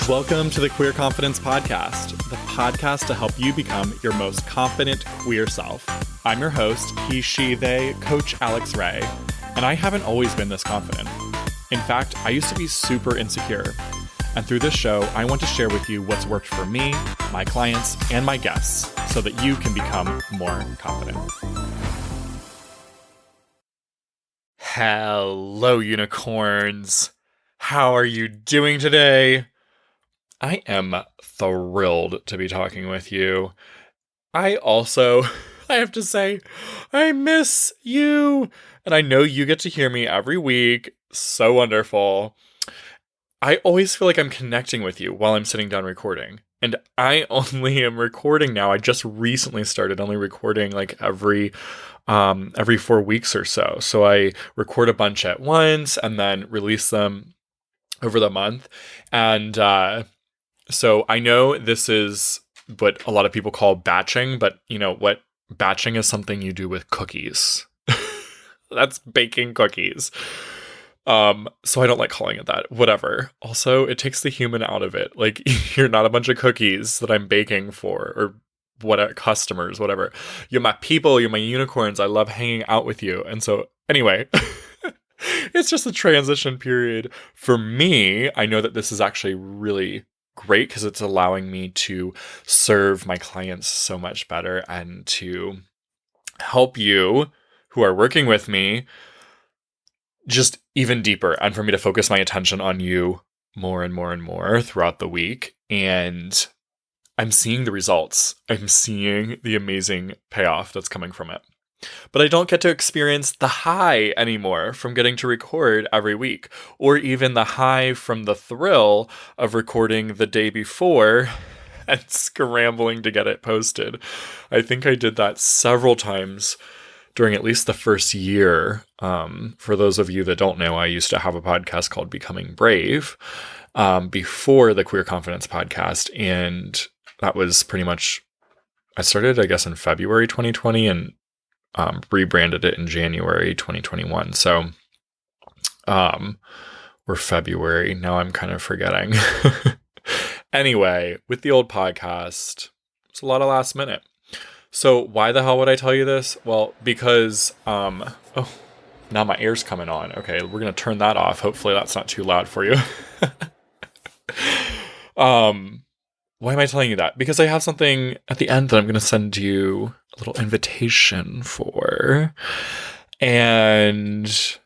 Welcome to the Queer Confidence Podcast, the podcast to help you become your most confident queer self. I'm your host, he, she, they, Coach Alex Ray, and I haven't always been this confident. In fact, I used to be super insecure. And through this show, I want to share with you what's worked for me, my clients, and my guests so that you can become more confident. Hello, unicorns. How are you doing today? I am thrilled to be talking with you. I have to say, I miss you. And I know you get to hear me every week. So wonderful. I always feel like I'm connecting with you while I'm sitting down recording. And I only am recording now. I just recently started only recording like every 4 weeks or so. So I record a bunch at once and then release them over the month. And so I know this is what a lot of people call batching, but you know what? Batching is something you do with cookies. That's baking cookies. So I don't like calling it that. Whatever. Also, it takes the human out of it. Like, you're not a bunch of cookies that I'm baking for, or what customers, whatever. You're my people, you're my unicorns. I love hanging out with you. And so anyway, it's just a transition period. For me, I know that this is actually really great because it's allowing me to serve my clients so much better and to help you who are working with me just even deeper, and for me to focus my attention on you more and more and more throughout the week. And I'm seeing the results. I'm seeing the amazing payoff that's coming from it. But I don't get to experience the high anymore from getting to record every week, or even the high from the thrill of recording the day before and scrambling to get it posted. I think I did that several times during at least the first year. For those of you that don't know, I used to have a podcast called Becoming Brave before the Queer Confidence Podcast. And that was pretty much, I started, I guess, in February 2020 and rebranded it in January 2021. So, or February. Now I'm kind of forgetting. Anyway, with the old podcast, it's a lot of last minute. So why the hell would I tell you this? Well, because, oh, now my air's coming on. Okay, we're going to turn that off. Hopefully that's not too loud for you. Why am I telling you that? Because I have something at the end that I'm going to send you a little invitation for. And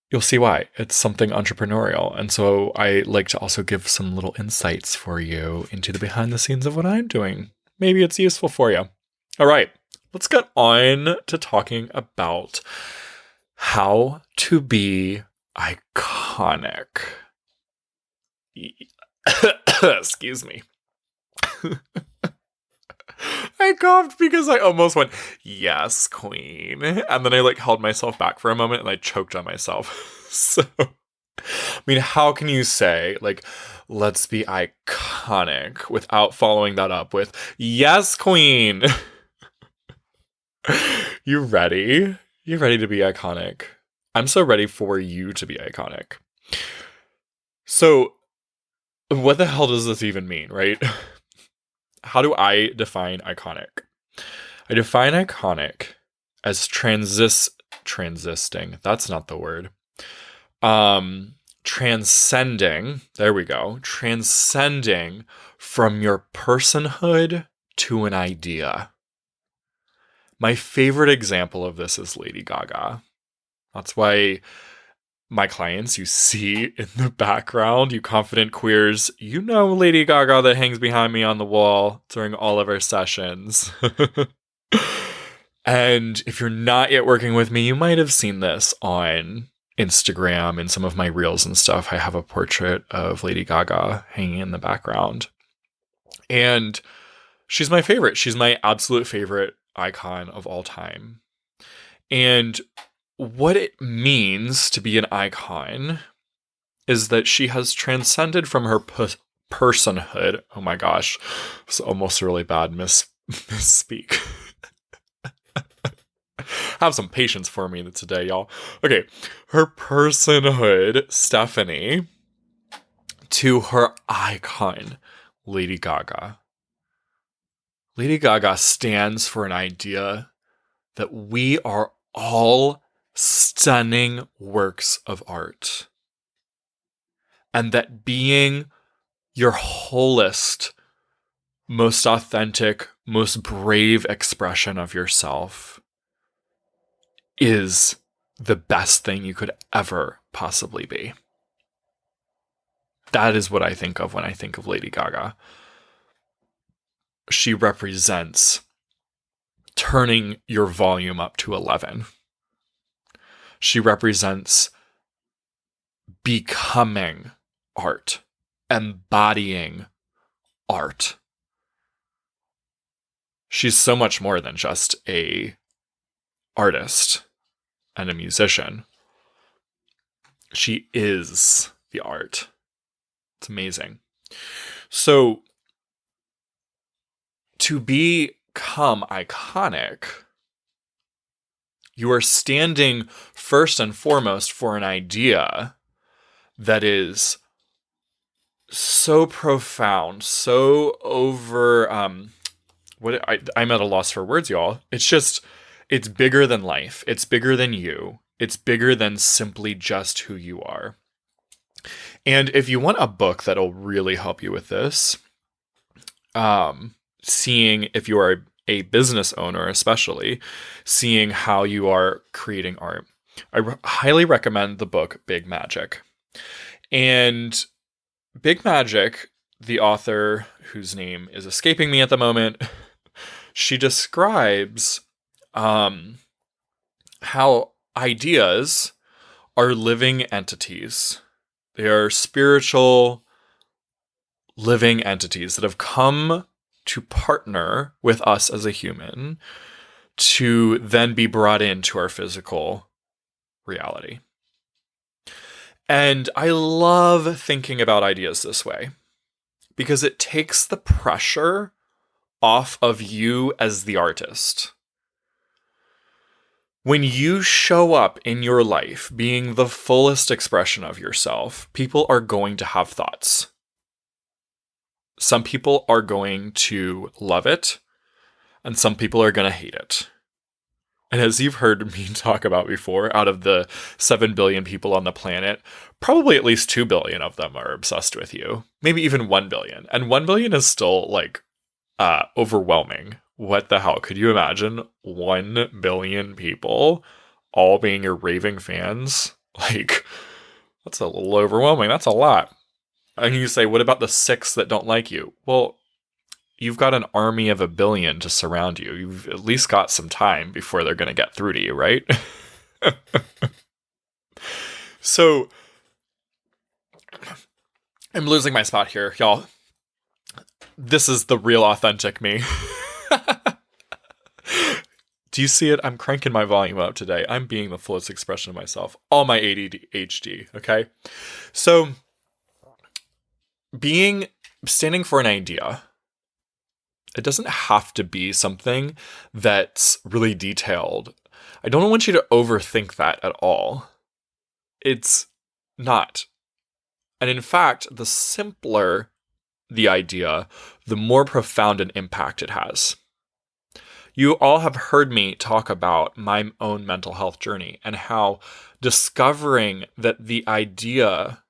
you'll see why. It's something entrepreneurial. And so I like to also give some little insights for you into the behind the scenes of what I'm doing. Maybe it's useful for you. All right, let's get on to talking about how to be iconic. Excuse me. I coughed because I almost went, yes, queen. And then I held myself back for a moment and I choked on myself. So, I mean, how can you say, let's be iconic without following that up with, yes, queen? You ready? You ready to be iconic? I'm so ready for you to be iconic. So, what the hell does this even mean, right? How do I define iconic? I define iconic as transisting. That's not the word. Transcending. There we go. Transcending from your personhood to an idea. My favorite example of this is Lady Gaga. That's why my clients, you see in the background, you confident queers, you know Lady Gaga that hangs behind me on the wall during all of our sessions. And if you're not yet working with me, you might have seen this on Instagram and some of my reels and stuff. I have a portrait of Lady Gaga hanging in the background. And she's my favorite. She's my absolute favorite icon of all time. And what it means to be an icon is that she has transcended from her personhood. Oh my gosh, it's almost a really bad misspeak. Have some patience for me today, y'all. Okay, her personhood, Stephanie, to her icon, Lady Gaga. Lady Gaga stands for an idea that we are all stunning works of art. And that being your wholest, most authentic, most brave expression of yourself is the best thing you could ever possibly be. That is what I think of when I think of Lady Gaga. She represents turning your volume up to 11. She represents becoming art, embodying art. She's so much more than just a artist and a musician. She is the art. It's amazing. So, to become iconic, you are standing first and foremost for an idea that is so profound, so over, I'm at a loss for words, y'all. It's bigger than life. It's bigger than you. It's bigger than simply just who you are. And if you want a book that'll really help you with this, seeing if you are a business owner, especially, seeing how you are creating art, I highly recommend the book Big Magic. And Big Magic, the author, whose name is escaping me at the moment, she describes how ideas are living entities. They are spiritual living entities that have come to partner with us as a human to then be brought into our physical reality. And I love thinking about ideas this way because it takes the pressure off of you as the artist. When you show up in your life being the fullest expression of yourself, people are going to have thoughts. Some people are going to love it, and some people are going to hate it. And as you've heard me talk about before, out of the 7 billion people on the planet, probably at least 2 billion of them are obsessed with you. Maybe even 1 billion. And 1 billion is still, overwhelming. What the hell? Could you imagine 1 billion people all being your raving fans? That's a little overwhelming. That's a lot. And you say, what about the 6 that don't like you? Well, you've got an army of 1 billion to surround you. You've at least got some time before they're going to get through to you, right? So, I'm losing my spot here, y'all. This is the real authentic me. Do you see it? I'm cranking my volume up today. I'm being the fullest expression of myself. All my ADHD, okay? So, standing for an idea, it doesn't have to be something that's really detailed. I don't want you to overthink that at all. It's not. And in fact, the simpler the idea, the more profound an impact it has. You all have heard me talk about my own mental health journey and how discovering that the idea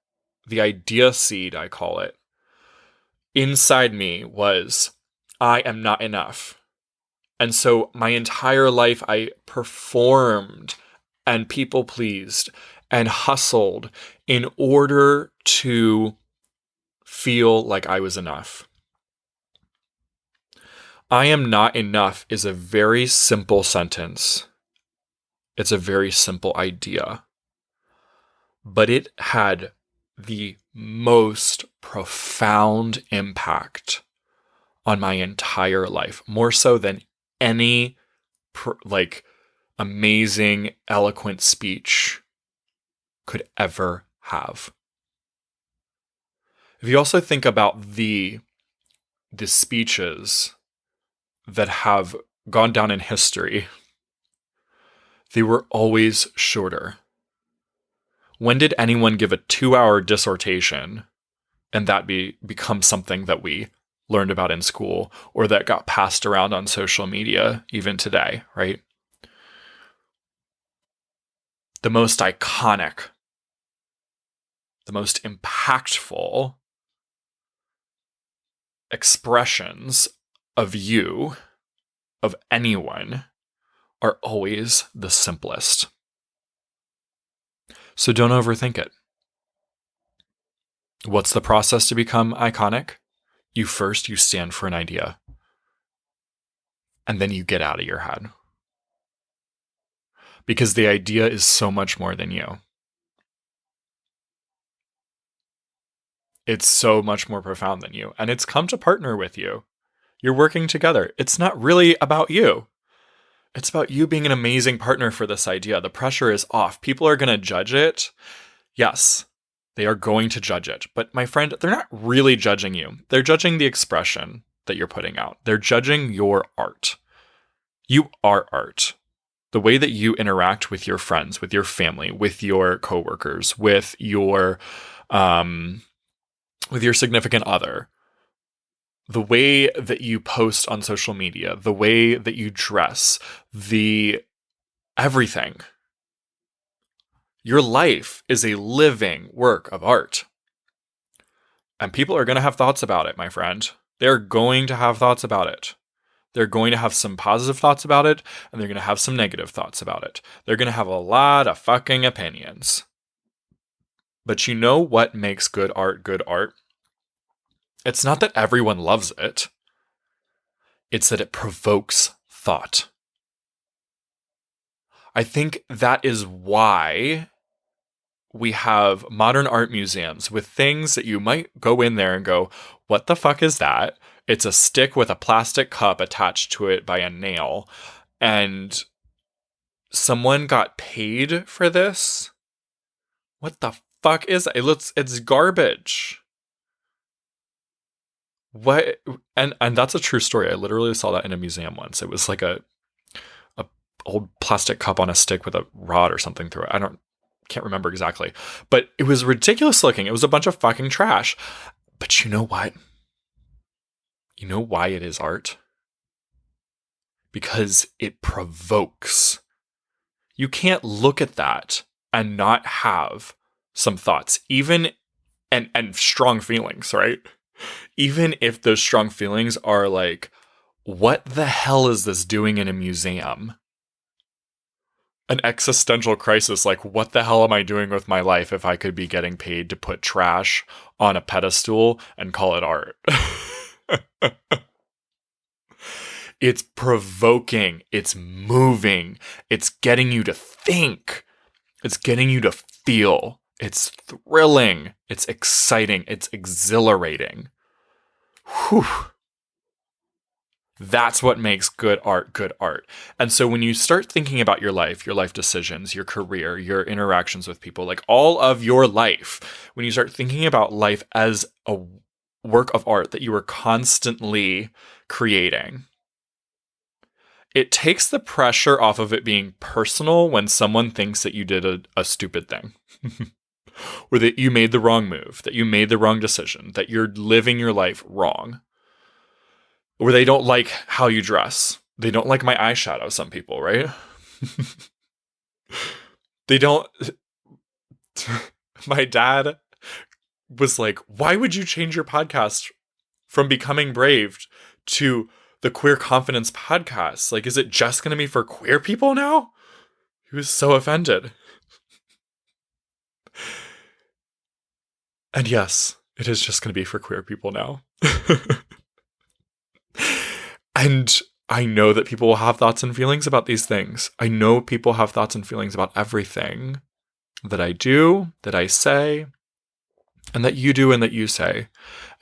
seed, I call it, inside me was, I am not enough. And so my entire life I performed and people pleased and hustled in order to feel like I was enough. I am not enough is a very simple sentence. It's a very simple idea. But it had the most profound impact on my entire life, more so than any amazing, eloquent speech could ever have. If you also think about the speeches that have gone down in history, they were always shorter. When did anyone give a 2-hour dissertation and that becomes something that we learned about in school or that got passed around on social media even today, right? The most iconic, the most impactful expressions of you, of anyone, are always the simplest. So don't overthink it. What's the process to become iconic? You stand for an idea, and then you get out of your head. Because the idea is so much more than you. It's so much more profound than you, and it's come to partner with you. You're working together. It's not really about you. It's about you being an amazing partner for this idea. The pressure is off. People are going to judge it. Yes, they are going to judge it. But my friend, they're not really judging you. They're judging the expression that you're putting out. They're judging your art. You are art. The way that you interact with your friends, with your family, with your coworkers, with your significant other, the way that you post on social media, the way that you dress, everything. Your life is a living work of art. And people are going to have thoughts about it, my friend. They're going to have thoughts about it. They're going to have some positive thoughts about it, and they're going to have some negative thoughts about it. They're going to have a lot of fucking opinions. But you know what makes good art good art? It's not that everyone loves it. It's that it provokes thought. I think that is why we have modern art museums with things that you might go in there and go, what the fuck is that? It's a stick with a plastic cup attached to it by a nail. And someone got paid for this? What the fuck is that? It's garbage. What? And that's a true story. I literally saw that in a museum once. It was like a old plastic cup on a stick with a rod or something through it. Can't remember exactly, but it was ridiculous looking. It was a bunch of fucking trash. But you know what? You know why it is art? Because it provokes. You can't look at that and not have some thoughts, even and strong feelings, right? Even if those strong feelings are like, what the hell is this doing in a museum? An existential crisis, like, what the hell am I doing with my life if I could be getting paid to put trash on a pedestal and call it art? It's provoking, it's moving, it's getting you to think, it's getting you to feel, it's thrilling, it's exciting, it's exhilarating. Whew. That's what makes good art good art. And so when you start thinking about your life decisions, your career, your interactions with people, like all of your life, when you start thinking about life as a work of art that you are constantly creating, it takes the pressure off of it being personal when someone thinks that you did a stupid thing. Or that you made the wrong move, that you made the wrong decision, that you're living your life wrong. Or they don't like how you dress. They don't like my eyeshadow, some people, right? They don't. My dad was like, why would you change your podcast from Becoming Brave to the Queer Confidence podcast? Like, is it just going to be for queer people now? He was so offended. And yes, it is just going to be for queer people now. And I know that people will have thoughts and feelings about these things. I know people have thoughts and feelings about everything that I do, that I say, and that you do and that you say.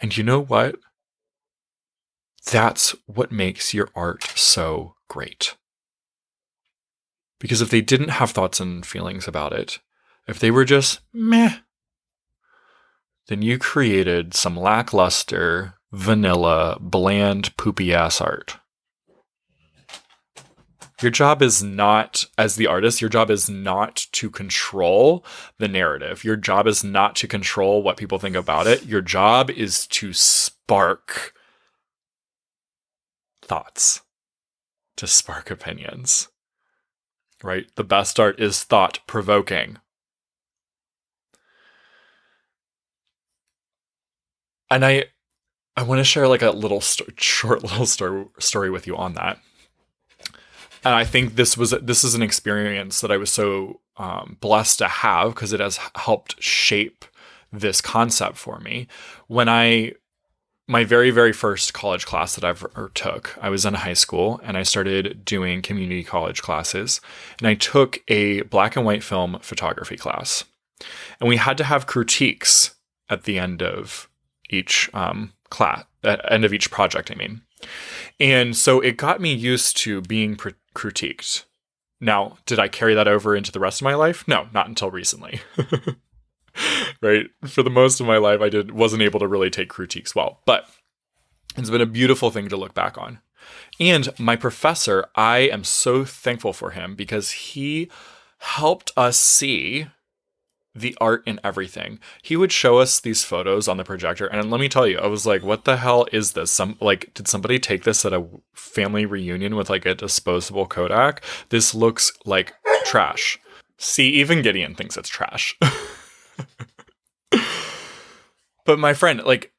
And you know what? That's what makes your art so great. Because if they didn't have thoughts and feelings about it, if they were just meh, then you created some lackluster, vanilla, bland, poopy ass art. Your job is not, as the artist, your job is not to control the narrative. Your job is not to control what people think about it. Your job is to spark thoughts, to spark opinions, right? The best art is thought provoking. And I want to share like a little short little story with you on that. And I think this is an experience that I was so blessed to have because it has helped shape this concept for me. My very, very first college class that I took, I was in high school and I started doing community college classes. And I took a black and white film photography class. And we had to have critiques at the end of each class, at end of each project, I mean. And so it got me used to being critiqued. Now, did I carry that over into the rest of my life? No, not until recently. Right? For the most of my life, I wasn't able to really take critiques well, but it's been a beautiful thing to look back on. And my professor, I am so thankful for him because he helped us see the art in everything. He would show us these photos on the projector, and let me tell you, I was like, what the hell is this? Did somebody take this at a family reunion with like a disposable Kodak? This looks like trash. See, even Gideon thinks it's trash. But my friend, like,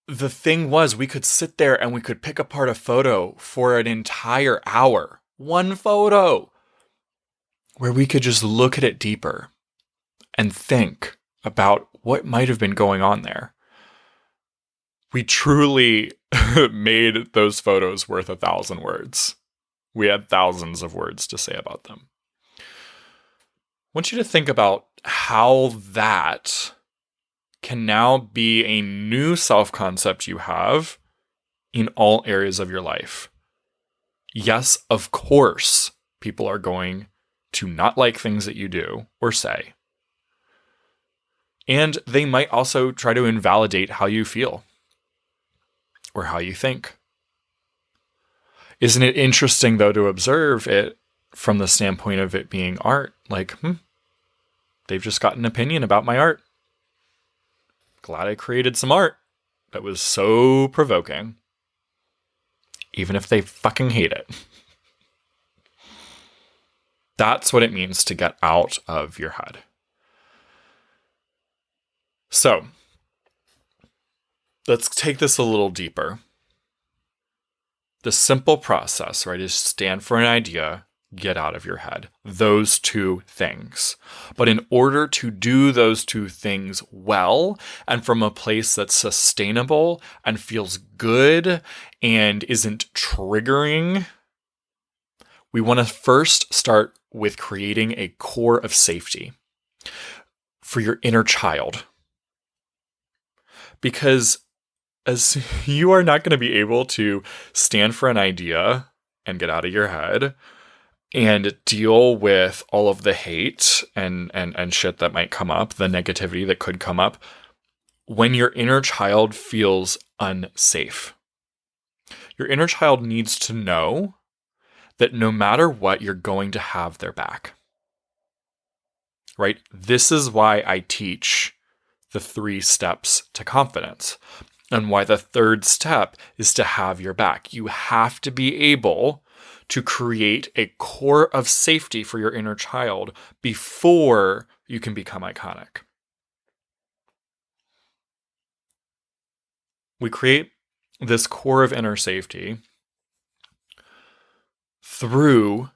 the thing was, we could sit there and we could pick apart a photo for an entire hour. One photo. Where we could just look at it deeper and think about what might have been going on there. We truly made those photos worth 1,000 words. We had thousands of words to say about them. I want you to think about how that can now be a new self-concept you have in all areas of your life. Yes, of course, people are going to not like things that you do or say. And they might also try to invalidate how you feel or how you think. Isn't it interesting, though, to observe it from the standpoint of it being art? Like, they've just got an opinion about my art. Glad I created some art that was so provoking, even if they fucking hate it. That's what it means to get out of your head. So, let's take this a little deeper. The simple process, right, is stand for an idea, get out of your head. Those two things. But in order to do those two things well and from a place that's sustainable and feels good and isn't triggering, we want to first start with creating a core of safety for your inner child. Because as you are not going to be able to stand for an idea and get out of your head and deal with all of the hate and shit that might come up, the negativity that could come up, when your inner child feels unsafe. Your inner child needs to know that no matter what, you're going to have their back. Right? This is why I teach the 3 steps to confidence. And why the 3rd step is to have your back. You have to be able to create a core of safety for your inner child before you can become iconic. We create this core of inner safety through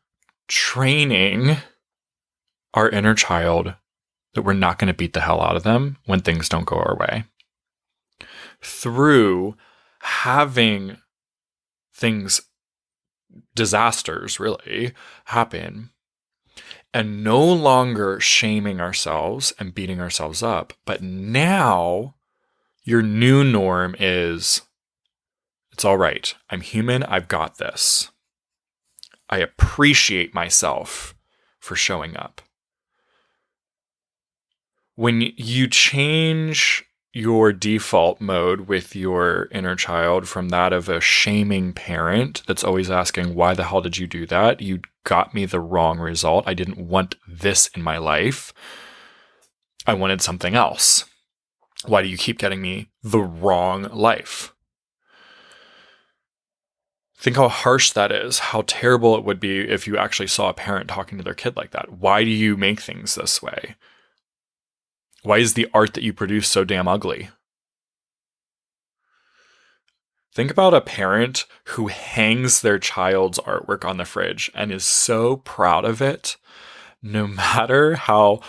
training our inner child that we're not going to beat the hell out of them when things don't go our way. Through having things, disasters really, happen and no longer shaming ourselves and beating ourselves up. But now your new norm is, it's all right. I'm human. I've got this. I appreciate myself for showing up. When you change your default mode with your inner child from that of a shaming parent that's always asking, why the hell did you do that? You got me the wrong result. I didn't want this in my life. I wanted something else. Why do you keep getting me the wrong life? Think how harsh that is, how terrible it would be if you actually saw a parent talking to their kid like that. Why do you make things this way? Why is the art that you produce so damn ugly? Think about a parent who hangs their child's artwork on the fridge and is so proud of it, no matter how,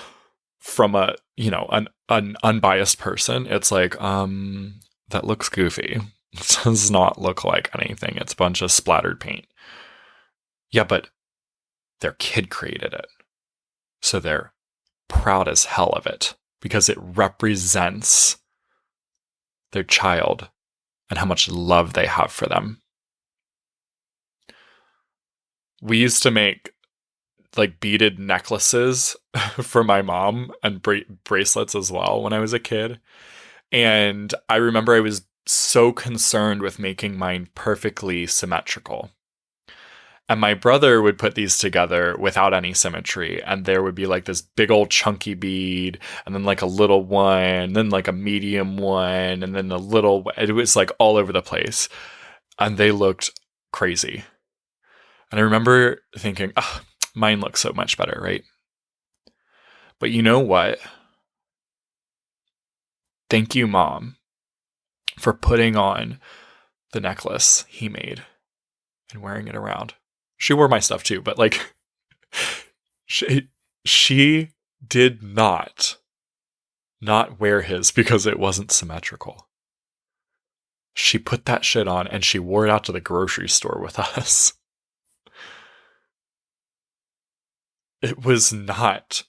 from an unbiased person, it's like, that looks goofy. It does not look like anything. It's a bunch of splattered paint. Yeah, but their kid created it. So they're proud as hell of it because it represents their child and how much love they have for them. We used to make like beaded necklaces for my mom and bracelets as well when I was a kid. And I remember I was so concerned with making mine perfectly symmetrical. And my brother would put these together without any symmetry. And there would be like this big old chunky bead, and then like a little one, then like a medium one, and then a little, it was like all over the place. And they looked crazy. And I remember thinking, oh, mine looks so much better, right? But you know what? Thank you, Mom, for putting on the necklace he made and wearing it around. She wore my stuff too, but like she did not wear his because it wasn't symmetrical. She put that shit on and she wore it out to the grocery store with us. It was not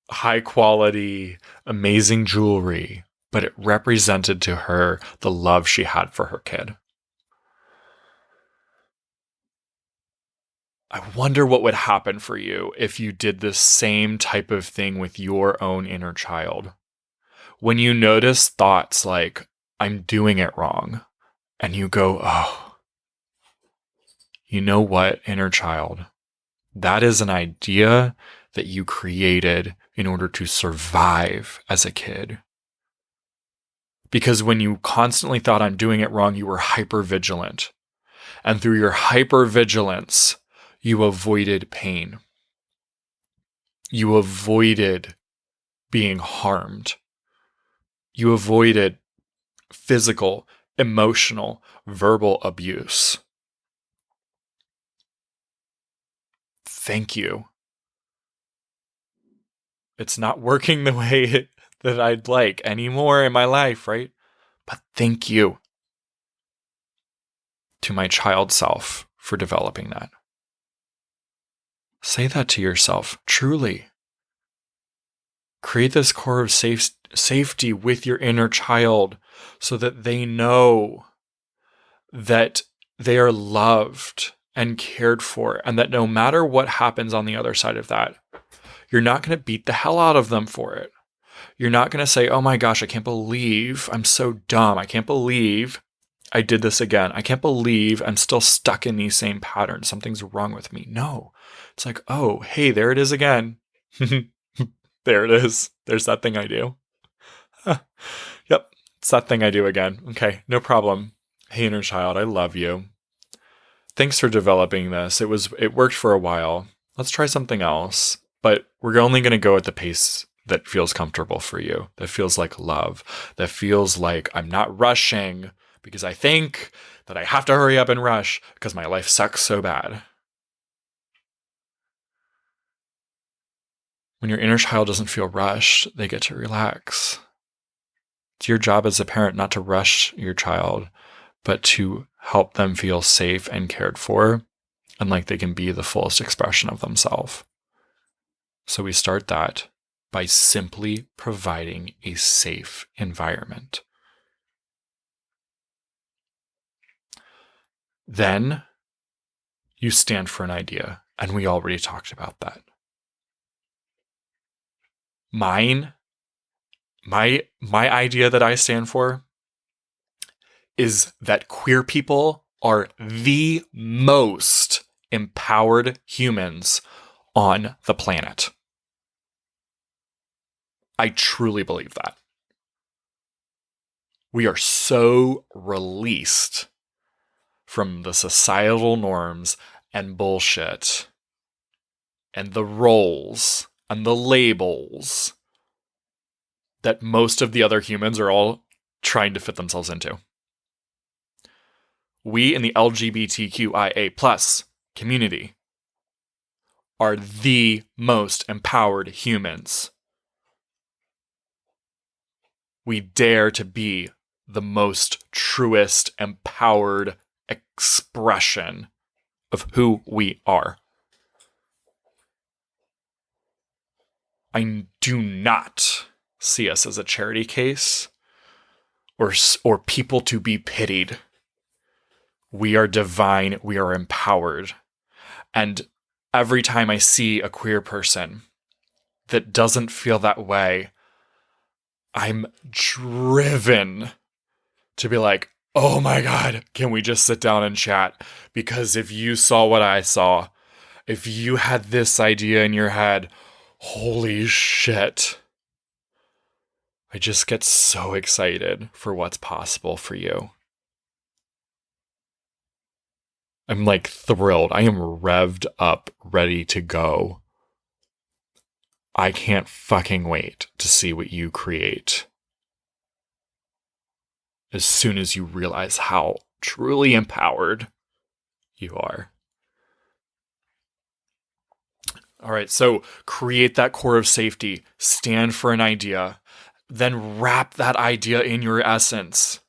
high quality, amazing jewelry, but it represented to her the love she had for her kid. I wonder what would happen for you if you did the same type of thing with your own inner child. When you notice thoughts like, I'm doing it wrong, and you go, oh, you know what, inner child? That is an idea that you created in order to survive as a kid. Because when you constantly thought, I'm doing it wrong, you were hyper-vigilant. And through your hyper-vigilance, you avoided pain. You avoided being harmed. You avoided physical, emotional, verbal abuse. Thank you. It's not working the way that I'd like anymore in my life, right? But thank you to my child self for developing that. Say that to yourself, truly. Create this core of safety with your inner child so that they know that they are loved and cared for, and that no matter what happens on the other side of that, you're not going to beat the hell out of them for it. You're not going to say, oh my gosh, I can't believe I'm so dumb. I can't believe I did this again. I can't believe I'm still stuck in these same patterns. Something's wrong with me. No, it's like, oh, hey, there it is again. There it is. There's that thing I do. Yep, it's that thing I do again. Okay, no problem. Hey, inner child, I love you. Thanks for developing this. It worked for a while. Let's try something else. But we're only going to go at the pace that feels comfortable for you, that feels like love, that feels like I'm not rushing because I think that I have to hurry up and rush because my life sucks so bad. When your inner child doesn't feel rushed, they get to relax. It's your job as a parent not to rush your child, but to help them feel safe and cared for and like they can be the fullest expression of themselves. So we start that by simply providing a safe environment. Then you stand for an idea, and we already talked about that. Mine My idea that I stand for is that queer people are the most empowered humans on the planet. I truly believe that. We are so released from the societal norms and bullshit and the roles and the labels that most of the other humans are all trying to fit themselves into. We in the LGBTQIA plus community are the most empowered humans. We dare to be the most truest, empowered expression of who we are. I do not see us as a charity case or people to be pitied. We are divine. We are empowered. And every time I see a queer person that doesn't feel that way, I'm driven to be like, oh my God, can we just sit down and chat? Because if you saw what I saw, if you had this idea in your head, holy shit. I just get so excited for what's possible for you. I'm like thrilled. I am revved up, ready to go. I can't fucking wait to see what you create. As soon as you realize how truly empowered you are. All right, so create that core of safety, stand for an idea, then wrap that idea in your essence.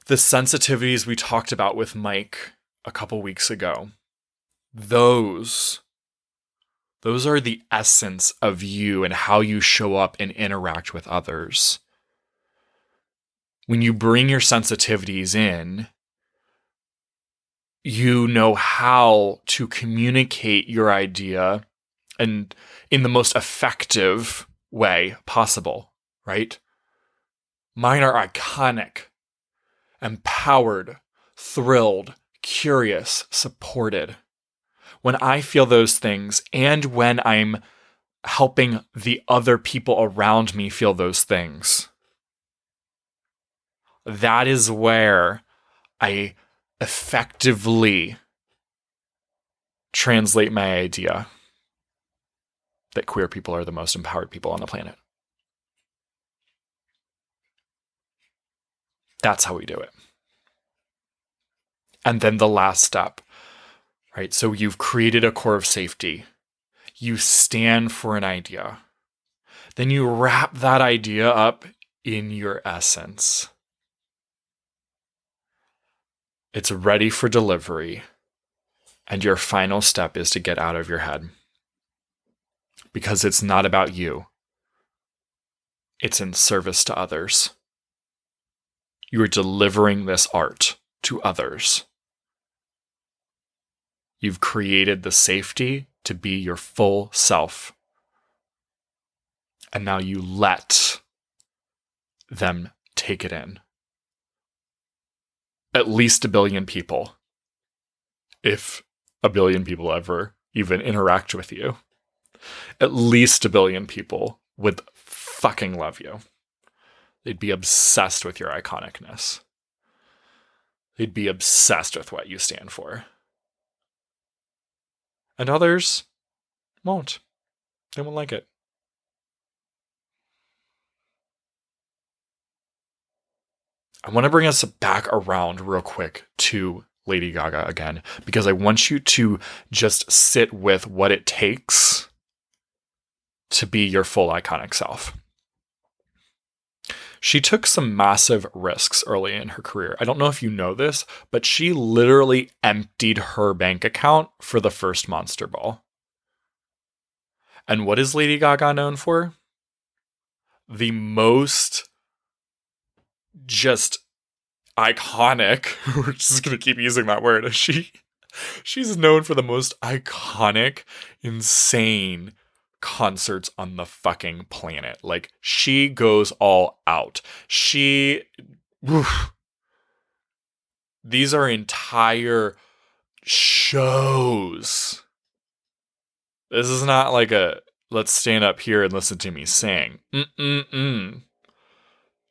The sensitivities we talked about with Mike a couple weeks ago, those are the essence of you and how you show up and interact with others. When you bring your sensitivities in, you know how to communicate your idea and in the most effective way possible, right? Mine are iconic, empowered, thrilled, curious, supported. When I feel those things and when I'm helping the other people around me feel those things, that is where I effectively translate my idea that queer people are the most empowered people on the planet. That's how we do it. And then the last step, right? So you've created a core of safety. You stand for an idea. Then you wrap that idea up in your essence. It's ready for delivery. And your final step is to get out of your head. Because it's not about you. It's in service to others. You are delivering this art to others. You've created the safety to be your full self. And now you let them take it in. At least 1 billion people. If 1 billion people ever even interact with you. At least 1 billion people would fucking love you. They'd be obsessed with your iconicness. They'd be obsessed with what you stand for. And others won't. They won't like it. I want to bring us back around real quick to Lady Gaga again, because I want you to just sit with what it takes to be your full iconic self. She took some massive risks early in her career. I don't know if you know this, but she literally emptied her bank account for the first Monster Ball. And what is Lady Gaga known for? The most just iconic, we're just going to keep using that word. She's known for the most iconic, insane, concerts on the fucking planet. Like, she goes all out. These are entire shows. This is not like a, let's stand up here and listen to me sing.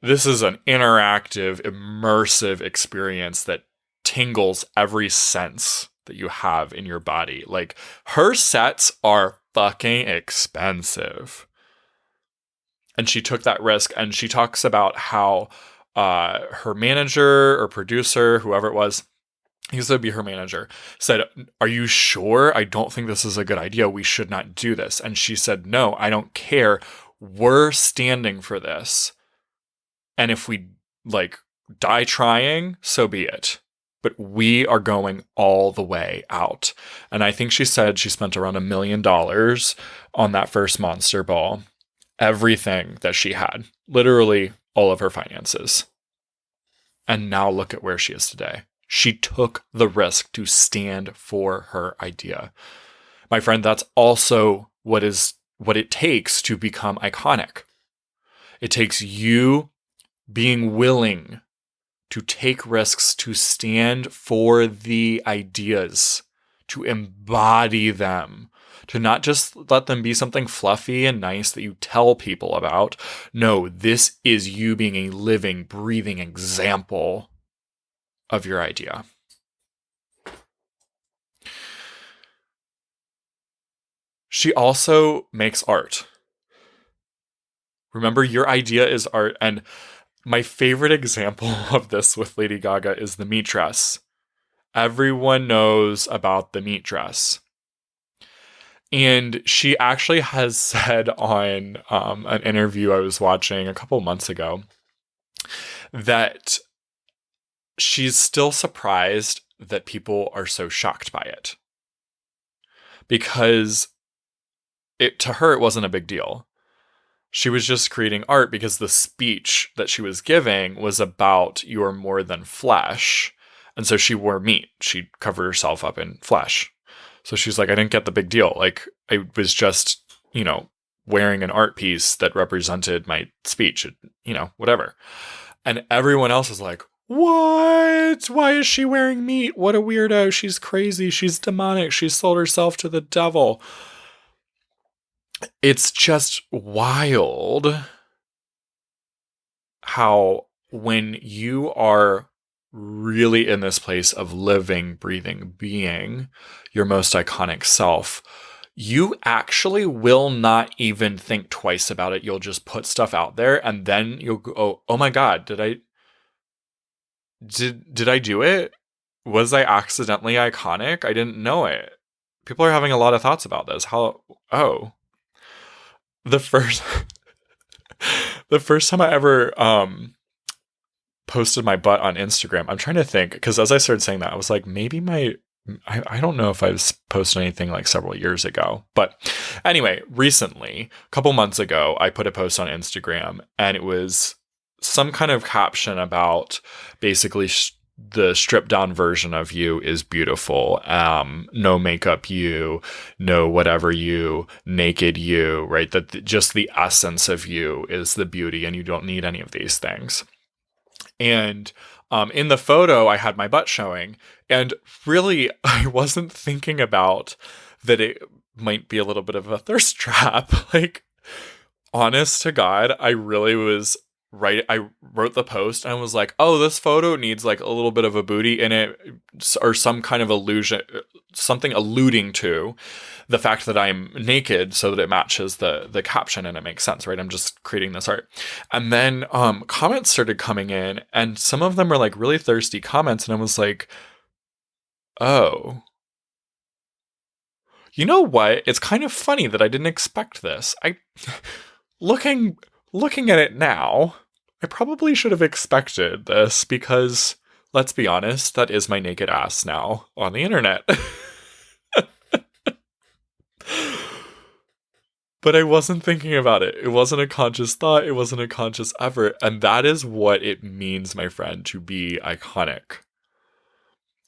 This is an interactive, immersive experience that tingles every sense that you have in your body. Like, her sets are fucking expensive. And she took that risk, and she talks about how her manager or producer, whoever it was, he used to be her manager, said, "Are you sure? I don't think this is a good idea. We should not do this." And she said, "No, I don't care. We're standing for this. And if we, like, die trying, so be it. But we are going all the way out." And I think she said she spent around $1 million on that first Monster Ball. Everything that she had. Literally all of her finances. And now look at where she is today. She took the risk to stand for her idea. My friend, that's also what it takes to become iconic. It takes you being willing to take risks, to stand for the ideas, to embody them, to not just let them be something fluffy and nice that you tell people about. No, this is you being a living, breathing example of your idea. She also makes art. Remember, your idea is art. And my favorite example of this with Lady Gaga is the meat dress. Everyone knows about the meat dress. And she actually has said on an interview I was watching a couple months ago that she's still surprised that people are so shocked by it. Because to her, it wasn't a big deal. She was just creating art because the speech that she was giving was about you're more than flesh. And so she wore meat. She covered herself up in flesh. So she's like, I didn't get the big deal. Like, I was just, wearing an art piece that represented my speech, whatever. And everyone else is like, what? Why is she wearing meat? What a weirdo. She's crazy. She's demonic. She sold herself to the devil. It's just wild how when you are really in this place of living, breathing, being your most iconic self, you actually will not even think twice about it. You'll just put stuff out there, and then you'll go, oh my God, did I do it? Was I accidentally iconic? I didn't know it. People are having a lot of thoughts about this. The first time I ever posted my butt on Instagram, I'm trying to think, because as I started saying that, I was like, maybe I don't know if I was posting anything like several years ago. But anyway, recently, a couple months ago, I put a post on Instagram, and it was some kind of caption about basically the stripped down version of you is beautiful. No makeup you, no whatever you, naked you, right? That just the essence of you is the beauty, and you don't need any of these things. And in the photo, I had my butt showing, and really, I wasn't thinking about that it might be a little bit of a thirst trap. Like, honest to God, I really was right. I wrote the post and I was like, oh, this photo needs like a little bit of a booty in it, or some kind of illusion, something alluding to the fact that I'm naked so that it matches the caption and it makes sense, right? I'm just creating this art. And then comments started coming in, and some of them were like really thirsty comments, and I was like, oh, you know what? It's kind of funny that I didn't expect this. Looking at it now, I probably should have expected this, because let's be honest, that is my naked ass now on the internet. But I wasn't thinking about it. It wasn't a conscious thought. It wasn't a conscious effort. And that is what it means, my friend, to be iconic.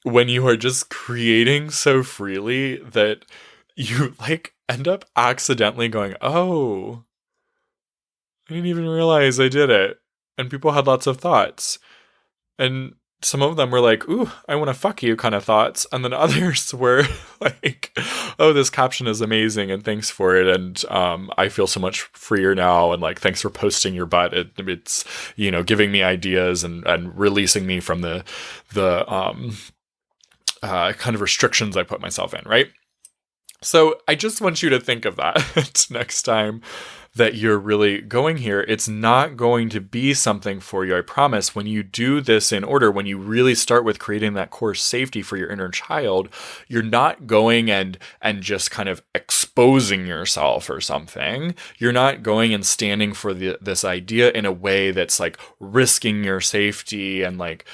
When you are just creating so freely that you, like, end up accidentally going, oh, I didn't even realize I did it. And people had lots of thoughts. And some of them were like, ooh, I want to fuck you kind of thoughts. And then others were like, oh, this caption is amazing and thanks for it. And I feel so much freer now. And like, thanks for posting your butt. It's, giving me ideas and releasing me from the kind of restrictions I put myself in, right? So I just want you to think of that next time that you're really going here. It's not going to be something for you, I promise. When you do this in order, when you really start with creating that core safety for your inner child, you're not going and just kind of exposing yourself or something. You're not going and standing for this idea in a way that's like risking your safety and like,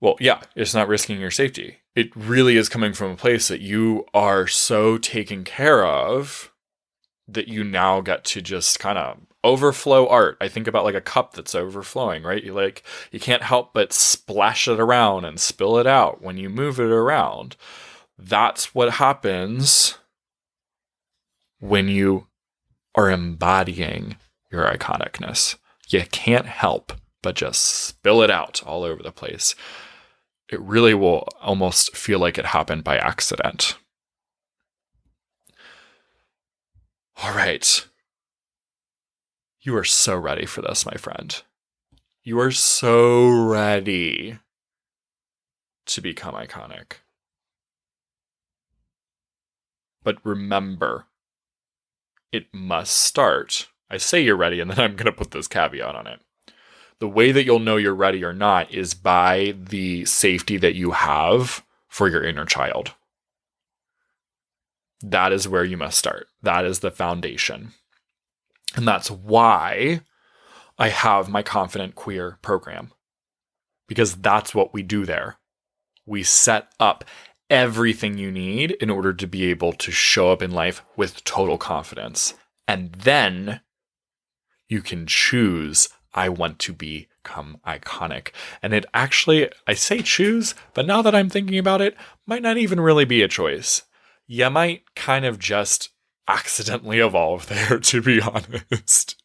well, yeah, it's not risking your safety. It really is coming from a place that you are so taken care of that you now get to just kind of overflow art. I think about like a cup that's overflowing, right? You can't help but splash it around and spill it out when you move it around. That's what happens when you are embodying your iconicness. You can't help but just spill it out all over the place. It really will almost feel like it happened by accident. All right. You are so ready for this, my friend. You are so ready to become iconic. But remember, it must start. I say you're ready, and then I'm going to put this caveat on it. The way that you'll know you're ready or not is by the safety that you have for your inner child. That is where you must start. That is the foundation. And that's why I have my Confident Queer program. Because that's what we do there. We set up everything you need in order to be able to show up in life with total confidence. And then you can choose, I want to become iconic. And it actually, I say choose, but now that I'm thinking about it, might not even really be a choice. You might kind of just accidentally evolve there, to be honest.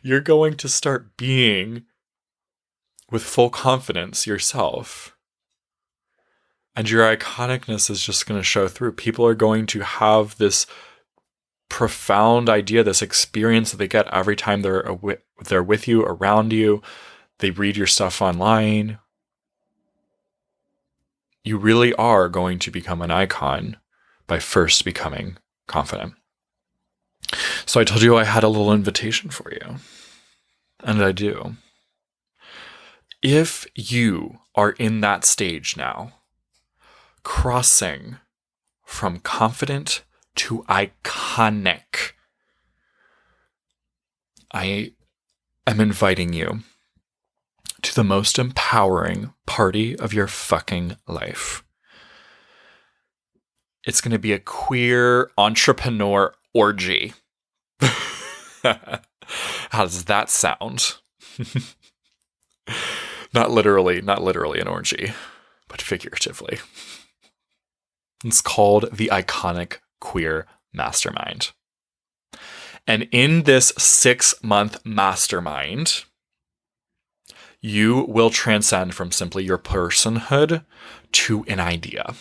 You're going to start being with full confidence yourself. And your iconicness is just going to show through. People are going to have this profound idea, this experience that they get every time they're with you, around you. They read your stuff online. You really are going to become an icon by first becoming confident. So I told you I had a little invitation for you. And I do. If you are in that stage now, crossing from confident to iconic, I am inviting you to the most empowering party of your fucking life. It's going to be a queer entrepreneur orgy. How does that sound? Not literally an orgy, but figuratively. It's called the Iconic Queer Mastermind. And in this 6-month mastermind, you will transcend from simply your personhood to an idea.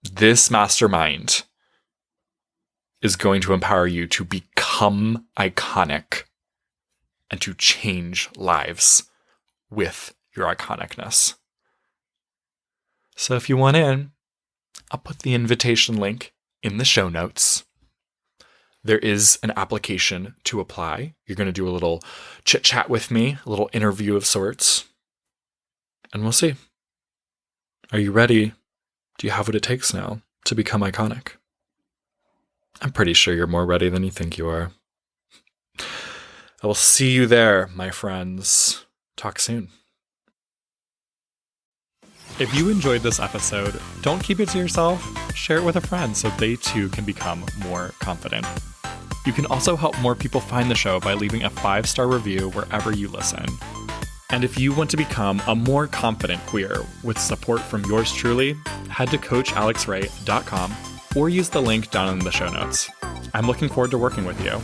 This mastermind is going to empower you to become iconic and to change lives with your iconicness. So if you want in, I'll put the invitation link in the show notes. There is an application to apply. You're going to do a little chit chat with me, a little interview of sorts, and we'll see. Are you ready? Do you have what it takes now to become iconic? I'm pretty sure you're more ready than you think you are. I will see you there, my friends. Talk soon. If you enjoyed this episode, don't keep it to yourself. Share it with a friend so they too can become more confident. You can also help more people find the show by leaving a 5-star review wherever you listen. And if you want to become a more confident queer with support from yours truly, head to coachalexray.com or use the link down in the show notes. I'm looking forward to working with you.